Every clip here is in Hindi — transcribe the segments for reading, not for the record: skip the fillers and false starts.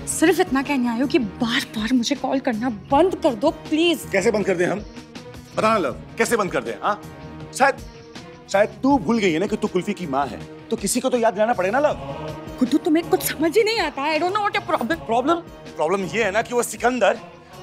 सिर्फ इतना कहने आई हूँ कि बार बार मुझे कॉल करना बंद कर दो प्लीज। कैसे बंद कर दें हम? बताना लव, कैसे बंद कर दें? हाँ, शायद तू भूल गई है ना कि तू कुल्फी की माँ है, तो किसी को तो याद दिलाना पड़ेगा ना लव। गुड्डू तुम्हें कुछ समझ ही नहीं आता। I don't know what your problem. Problem ये है ना कि वो सिकंदर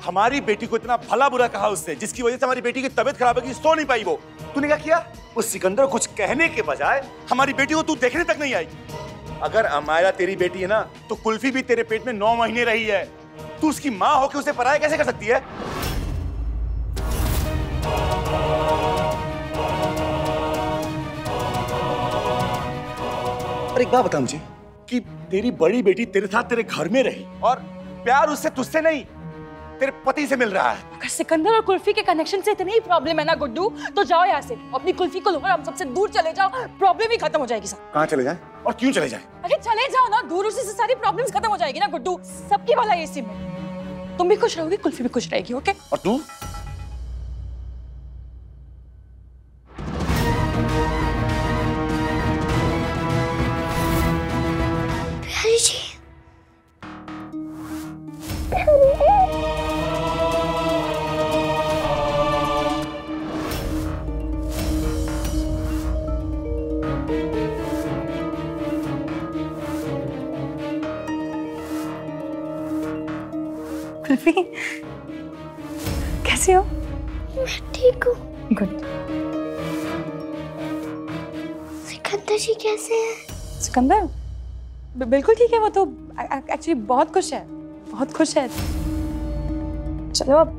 हमारी बेटी को इतना भला बुरा कहा उससे, जिसकी वजह से हमारी बेटी की तबीयत खराब है कि सो नहीं पाई वो। तूने क्या किया? उस सिकंदर को कुछ कहने के बजाय हमारी बेटी को तू देखने तक नहीं आई। अगर अमायरा तेरी बेटी है ना, तो कुल्फी भी तेरे पेट में 9 महीने रही है। तू उसकी माँ होकर उसे पराया कैसे कर सकती है? और एक बात बता मुझे कि तेरी बड़ी बेटी तेरे साथ तेरे घर में रही और प्यार उससे तुझसे नहीं तेरे पति से मिल रहा है। अगर सिकंदर और कुल्फी के कनेक्शन से इतनी ही प्रॉब्लम है ना गुड्डू, तो जाओ यहाँ से, अपनी कुल्फी को लो और हम सबसे दूर चले जाओ। प्रॉब्लम ही खत्म हो जाएगी सब। कहाँ चले जाएं? और क्यों चले जाएं? अरे चले जाओ ना दूर, उसी से सारी प्रॉब्लम्स खत्म हो जाएगी ना गुड्डू। सबकी भलाई इसी में। तुम भी खुश रहोगी, कुल्फी भी खुश रहेगी। ओके? और तू? प्यारी जी, कुल्फी कैसी हो? मैं ठीक हूँ। गुड। सिकंदर जी कैसे हैं? सिकंदर बिल्कुल ठीक है। वो तो एक्चुअली बहुत खुश है, बहुत खुश है। चलो अब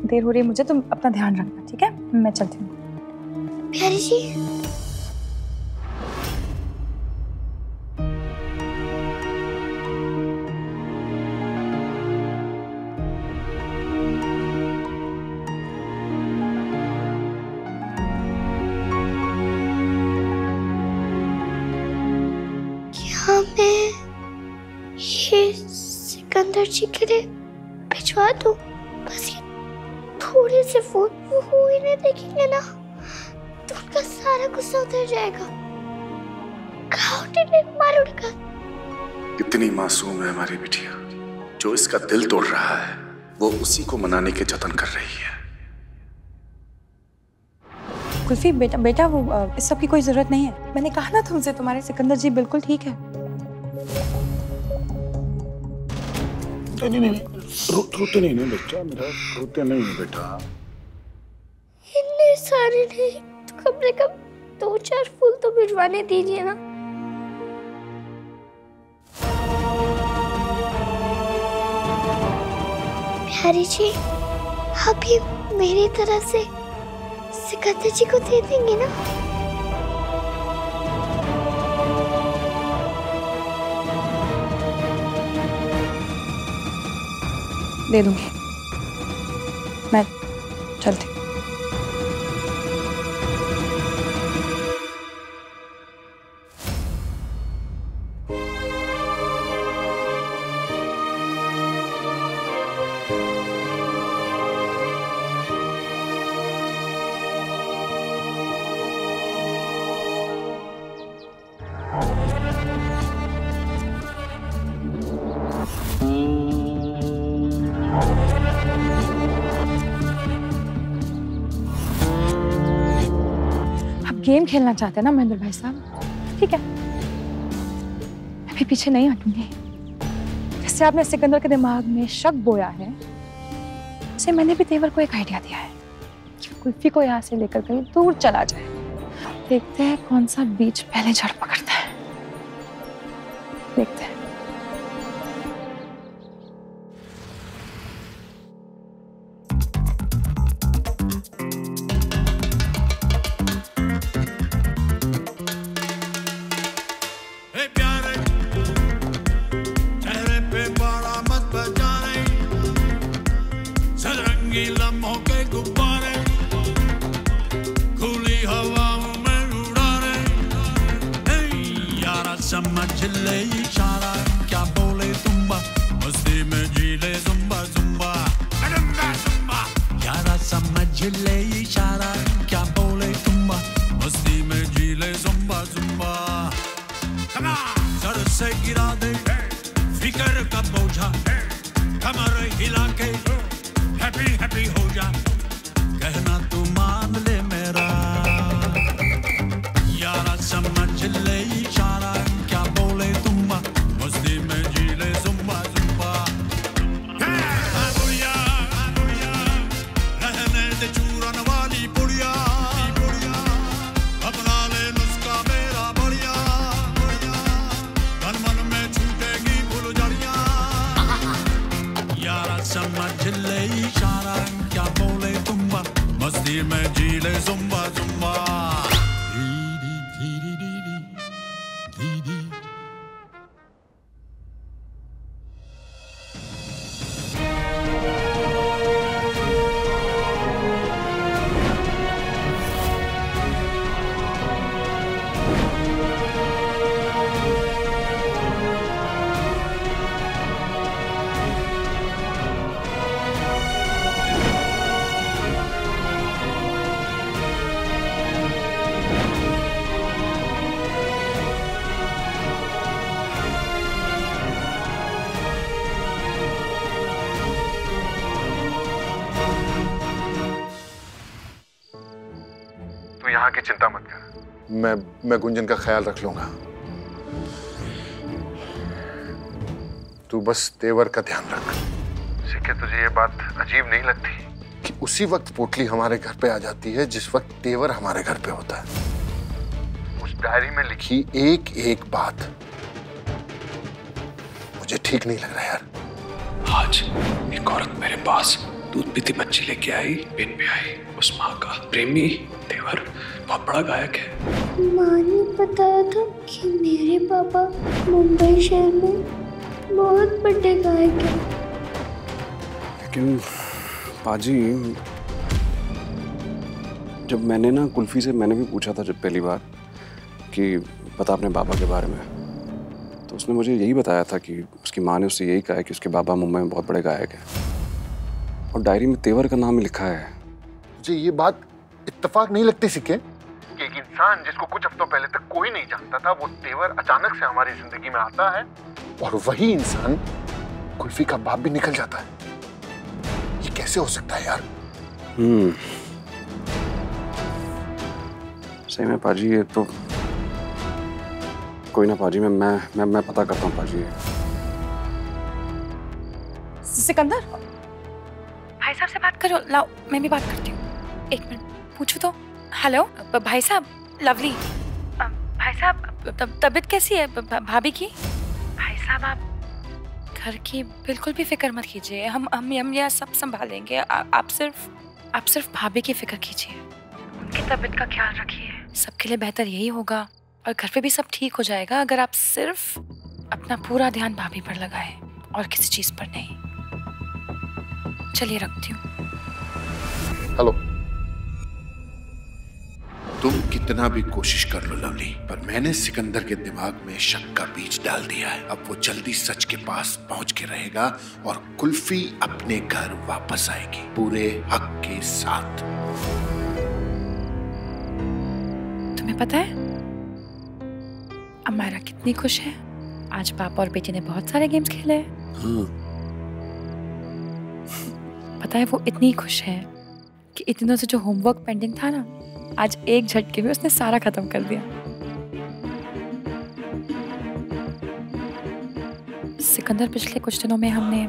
देर हो रही है मुझे, तुम अपना ध्यान रखना, ठीक है? मैं चलती हूँ। प्यारी जी, क्या मैं ये सिकंदर जी के लिए भिजवा दूं? बस ये थोड़े से फोन वो इन्हें देखेंगे ना, तो उनका सारा गुस्सा उतर जाएगा। मार उड़ेगा। कितनी मासूम है हमारी बिटिया। जो इसका दिल तोड़ रहा है वो उसी को मनाने के जतन कर रही है। कुल्फी बेटा वो इस सब की कोई जरूरत नहीं है। मैंने कहा ना तुमसे, तुम्हारे सिकंदर जी बिल्कुल ठीक है। नहीं रोते नहीं बेटा, मेरा रोते नहीं बेटा। इतने सारे नहीं तो कम से कम 2-4 फूल तो भिजवाने दीजिए ना। प्यारी जी, आप ये मेरी तरफ से सिकंदर जी को दे देंगे ना? दे दूंगी। मैं चलती हूँ। गेम खेलना चाहते हैं ना महेंद्र भाई साहब? ठीक है, मैं भी पीछे नहीं हटूंगी। जैसे आपने सिकंदर के दिमाग में शक बोया है, वैसे मैंने भी तेवर को एक आइडिया दिया है कि कुल्फी को यहाँ से लेकर कहीं दूर चला जाए। देखते हैं कौन सा बीज पहले जड़ पकड़ता है। देखते हैं। समझ ले इशारा, क्या बोले तुम्बा, मस्ती में जी ले जुम्बा जुम्बा जुम्बा। यारा समझ ले इशारा, क्या बोले तुम्बा, मस्ती में जी ले जुम्बा जुम्बा। सर से गिरा दे फिकर का बोझा कमर हिला के हैप्पी हैप्पी हो जा, कहना तू मान ले मेरा यारा, समझ ले इशारा, क्या बोले तुम मस्ती में जी ले जुम्बा जुम्बा। बुढ़िया रहने दे चूरन वाली बुढ़िया, अपना ले नुस्खा मेरा बढ़िया, तन मन में छूटेगी फुलझड़ियाँ, यारा समझ ले इशारा, क्या बोले तुम मस्ती में जी ले जुम्बा जुम्बा। यहाँ की चिंता मत कर, मैं गुंजन का ख्याल रख लूंगा। तू बस तेवर का ध्यान रख। सिक्के, तुझे ये बात अजीब नहीं लगती कि उसी वक्त पोटली हमारे घर पे आ जाती है जिस वक्त तेवर हमारे घर पे होता है? उस डायरी में लिखी एक एक बात मुझे ठीक नहीं लग रहा यार। आज एक औरत मेरे पास दूध पीती बच्ची लेके आई, पिन पे आई, उस माँ का प्रेमी तेवर बहुत बड़ा गायक है। माँ ने बताया था कि मेरे पापा मुंबई शहर में बहुत बड़े गायक हैं। लेकिन पाजी, जब मैंने ना कुल्फी से मैंने भी पूछा था जब पहली बार कि बता अपने बाबा के बारे में, तो उसने मुझे यही बताया था कि उसकी माँ ने उससे यही कहा कि उसके बाबा मुंबई में बहुत बड़े गायक हैं और डायरी में तेवर का नाम लिखा है। मुझे ये बात इत्तेफाक नहीं लगती सिक्के कि एक इंसान जिसको कुछ हफ्तों पहले तक कोई नहीं जानता था, वो तेवर अचानक से हमारी जिंदगी में आता है और वही इंसान कुल्फी का बाप भी निकल जाता है। ये कैसे हो सकता है यार? सही में पाजी, ये तो कोई ना पाजी, मैं पता करता हूँ पाजी। सिकंदर, भाई साहब से बात करो। लाओ, मैं भी बात करती हूँ। एक मिनट पूछो तो। हेलो भाई साहब, लवली भाई साहब, तबीयत कैसी है भाभी की? भाई साहब, आप घर की बिल्कुल भी फिक्र मत कीजिए, हम यह सब संभालेंगे। आप सिर्फ भाभी की फिक्र कीजिए, उनकी तबीयत का ख्याल रखिए। सबके लिए बेहतर यही होगा और घर पे भी सब ठीक हो जाएगा अगर आप सिर्फ अपना पूरा ध्यान भाभी पर लगाएं और किसी चीज पर नहीं। चलिए रखती हूँ। हेलो। तुम कितना भी कोशिश कर लो लवली, पर मैंने सिकंदर के दिमाग में शक का बीज डाल दिया है। अब वो जल्दी सच के पास पहुंच के रहेगा और कुल्फी अपने घर वापस आएगी पूरे हक के साथ। तुम्हें पता है अमायरा कितनी खुश है? आज पापा और बेटी ने बहुत सारे गेम्स खेले हैं। पता है वो इतनी खुश है कि इतने दिनों से जो होमवर्क पेंडिंग था ना, आज एक झटके में उसने सारा खत्म कर दिया। सिकंदर, पिछले कुछ दिनों में हमने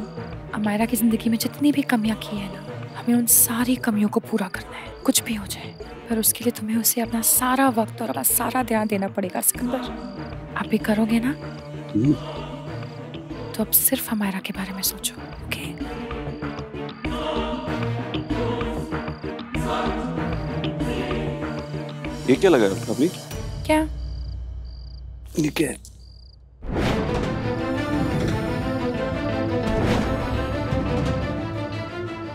अमायरा की जिंदगी में जितनी भी कमियां की है ना, हमें उन सारी कमियों को पूरा करना है, कुछ भी हो जाए। पर उसके लिए तुम्हें उसे अपना सारा वक्त और अपना सारा ध्यान देना पड़ेगा सिकंदर। आप भी करोगे ना? तो अब सिर्फ अमायरा के बारे में सोचो, ओके? ये क्या लगा अपनी? क्या? ये क्या है?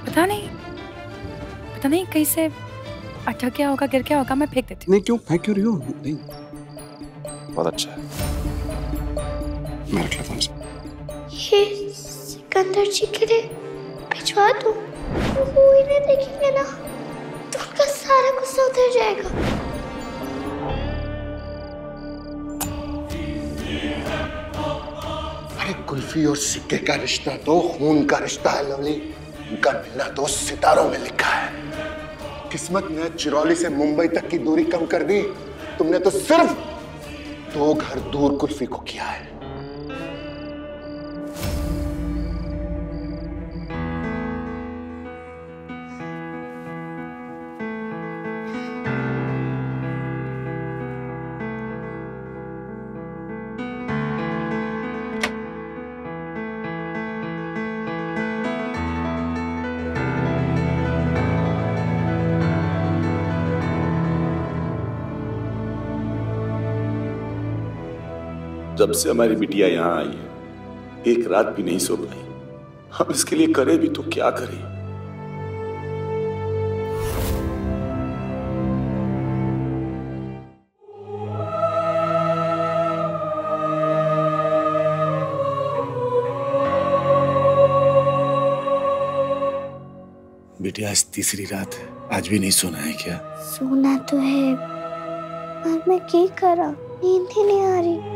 पता नहीं कहीं से अटक गया होगा, गिर गया होगा। मैं फेंक देती हूँ। नहीं, क्यों फेंक क्यों रही हो? नहीं, बहुत अच्छा है, मैं रख लेता हूँ इसे। ये सिकंदर जी के लिए भिजवा दूँ? वो इन्हें देखेंगे ना तो उनका सारा गुस्सा उतर जाएगा। अरे कुल्फी और सिक्के का रिश्ता तो खून का रिश्ता है लवली। उनका मिलना तो सितारों में लिखा है। किस्मत ने चिरौली से मुंबई तक की दूरी कम कर दी, तुमने तो सिर्फ 2 घर दूर कुल्फी को किया है। जब से हमारी बिटिया यहाँ आई है, एक रात भी नहीं सो पाई। हम इसके लिए करें भी तो क्या करें? बिटिया, आज तीसरी रात है, आज भी नहीं सोना है क्या? सोना तो है पर मैं क्या करा, नींद ही नहीं आ रही।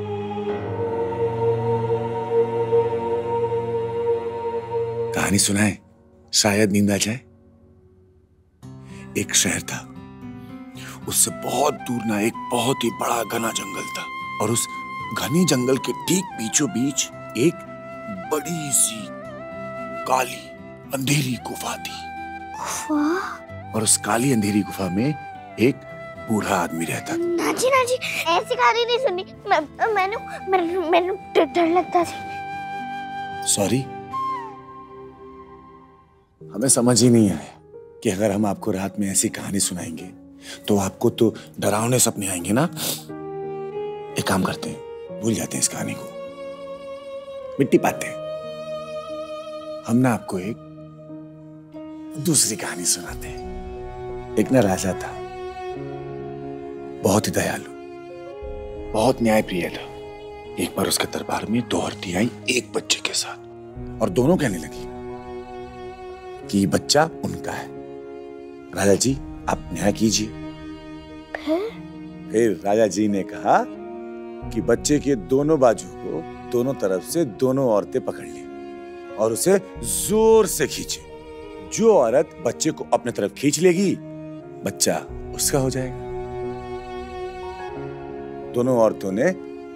कहानी सुनाए, शायद नींद आ जाए। एक शहर था, उससे बहुत दूर ना एक बहुत ही बड़ा घना जंगल था, और उस घने जंगल के ठीक बीचों बीच एक बड़ी सी काली अंधेरी गुफा थी। और उस काली अंधेरी गुफा में एक बूढ़ा आदमी रहता था। नाजी ऐसी कहानी नहीं सुनी। मैंने डर लगता था। सॉरी, हमें समझ ही नहीं आया कि अगर हम आपको रात में ऐसी कहानी सुनाएंगे तो आपको तो डरावने सपने आएंगे ना। एक काम करते हैं, भूल जाते हैं इस कहानी को, मिट्टी पाते हैं। हम ना आपको एक दूसरी कहानी सुनाते हैं। एक ना राजा था, बहुत ही दयालु, बहुत न्यायप्रिय था। एक बार उसके दरबार में 2 औरतें आई एक बच्चे के साथ, और दोनों कहने लगी कि बच्चा उनका है। राजा जी, आप न्याय कीजिए। फिर राजा जी ने कहा कि बच्चे के दोनों बाजू को दोनों तरफ से दोनों औरतें पकड़ लें और उसे जोर से खींचे। जो औरत बच्चे को अपने तरफ खींच लेगी, बच्चा उसका हो जाएगा। दोनों औरतों ने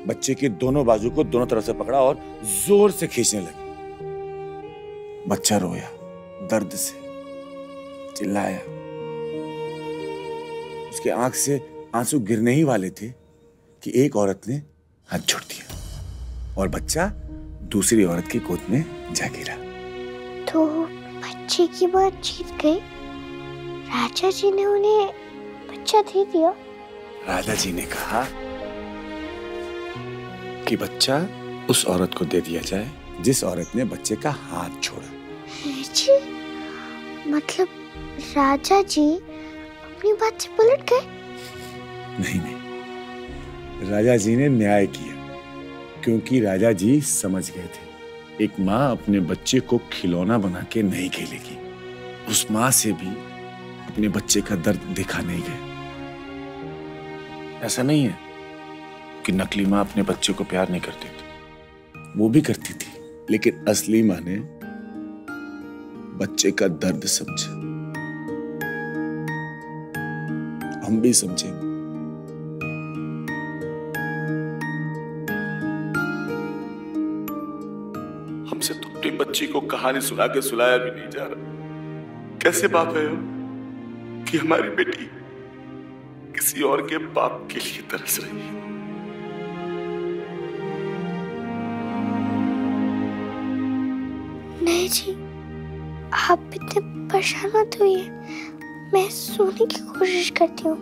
बच्चे के दोनों बाजू को दोनों तरफ से पकड़ा और जोर से खींचने लगी। बच्चा रोया, दर्द से चिल्लाया। उसके आंख से आंसू गिरने ही वाले थे कि एक औरत ने हाथ छोड़ दिया और बच्चा दूसरी औरत की गोद में जा गिरा। तो बच्चे की बात जीत गई। राजा जी ने उन्हें बच्चा दे दिया। राजा जी ने कहा कि बच्चा उस औरत को दे दिया जाए जिस औरत ने बच्चे का हाथ छोड़ा। जी, मतलब राजा जी अपनी बात से पलट गए? नहीं, राजा जी ने न्याय किया, क्योंकि राजा जी समझ गए थे एक माँ अपने बच्चे को खिलौना बना के नहीं खेलेगी। उस माँ से भी अपने बच्चे का दर्द दिखा नहीं गए। ऐसा नहीं है कि नकली माँ अपने बच्चे को प्यार नहीं करती थी, वो भी करती थी, लेकिन असली माँ ने बच्चे का दर्द समझा। हम भी समझे। हमसे तो अपनी बच्ची को कहानी सुना के सुलाया भी नहीं जा रहा। कैसे बाप है हम कि हमारी बेटी किसी और के बाप के लिए तरस रही है। नहीं जी, आप इतने परेशान मत होइए, मैं सोने की कोशिश करती हूँ।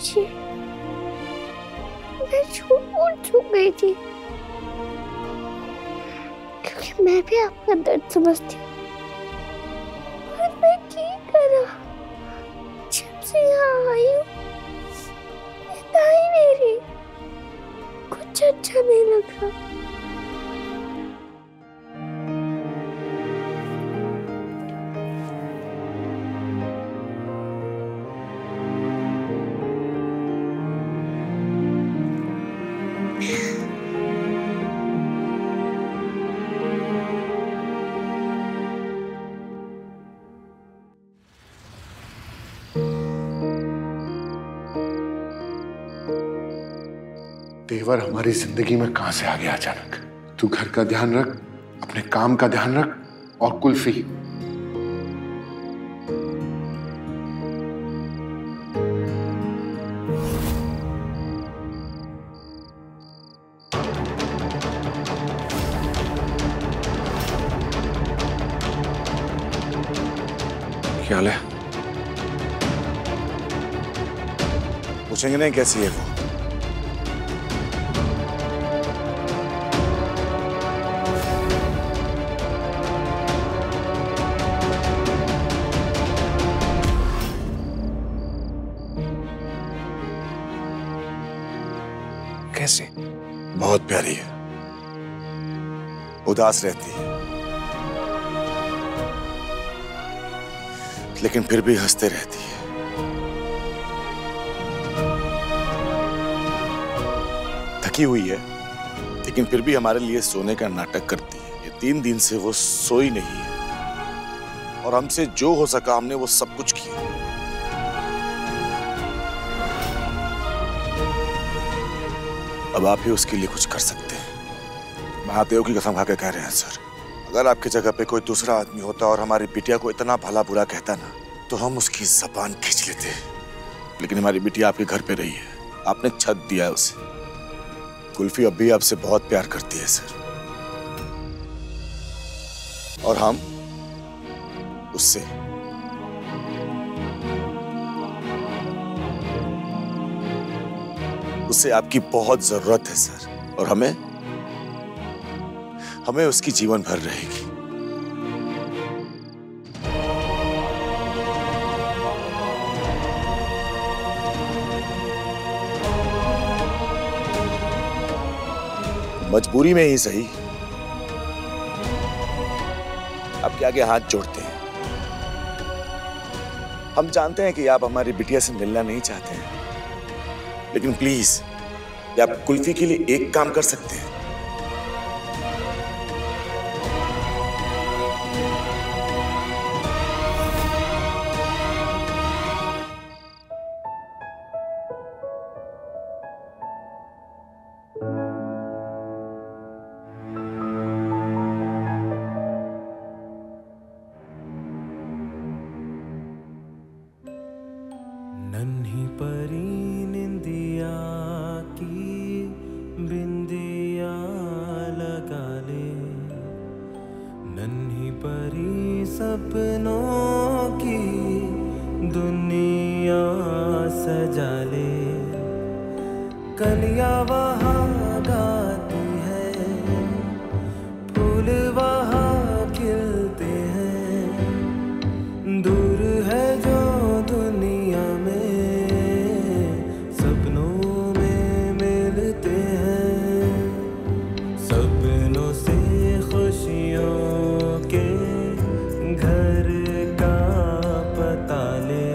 जी, मैं झूठ बोल चुक गई थी, क्योंकि मैं भी आपका दर्द समझती हूँ। पर मैं ठीक करा, जब से यहाँ आई हूँ नींद ही नहीं रही, कुछ अच्छा नहीं लग रहा। तेवर हमारी जिंदगी में कहां से आ गया अचानक? तू घर का ध्यान रख, अपने काम का ध्यान रख, और कुल्फी क्या हाल है? पूछेंगे नहीं कैसी है वो? कैसी? बहुत प्यारी है, उदास रहती है, लेकिन फिर भी हंसते रहती है। थकी हुई है, लेकिन फिर भी हमारे लिए सोने का नाटक करती है। ये 3 दिन से वो सोई नहीं है, और हमसे जो हो सका हमने वो सब कुछ किया। अब आप ही उसके लिए कुछ कर सकते हैं। महादेव की कसम खा के कह रहे हैं सर, अगर आपकी जगह पे कोई दूसरा आदमी होता और हमारी बिटिया को इतना भला बुरा कहता ना, तो हम उसकी जबान खींच लेते। लेकिन हमारी बिटिया आपके घर पे रही है, आपने छत दिया है उसे। कुल्फी अब भी आपसे बहुत प्यार करती है सर, और हम उससे। उससे आपकी बहुत जरूरत है सर, और हमें उसकी जीवन भर रहेगी। मजबूरी में ही सही, आपके आगे हाथ जोड़ते हैं। हम जानते हैं कि आप हमारी बिटिया से मिलना नहीं चाहते हैं, लेकिन प्लीज क्या आप कुल्फी के लिए एक काम कर सकते हैं? नन्ही परी निंदिया की बिंदिया लगा ले, नन्ही परी सपनों की दुनिया सजा ले। कलियां वहाँ गाती है, फूल वहाँ खिलते हैं, दूर है जो दुनिया में सपनों में मिलते हैं। सपनों से खुशियों के घर का पता ले,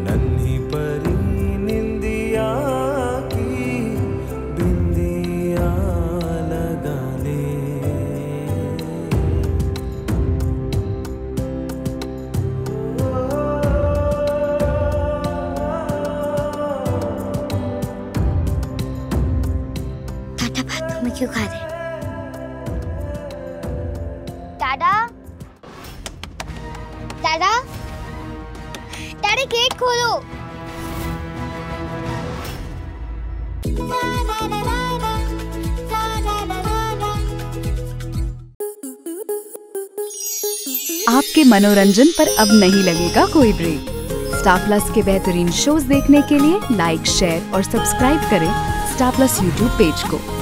नन्ही परी निंदिया की बिंदिया लगा ले। दादा बात तुम्हें क्यों खा रहे? दादा, दादा, दादा गेट खोलो। आपके मनोरंजन पर अब नहीं लगेगा कोई ब्रेक। स्टार प्लस के बेहतरीन शोज देखने के लिए लाइक, शेयर और सब्सक्राइब करें स्टार प्लस यूट्यूब पेज को।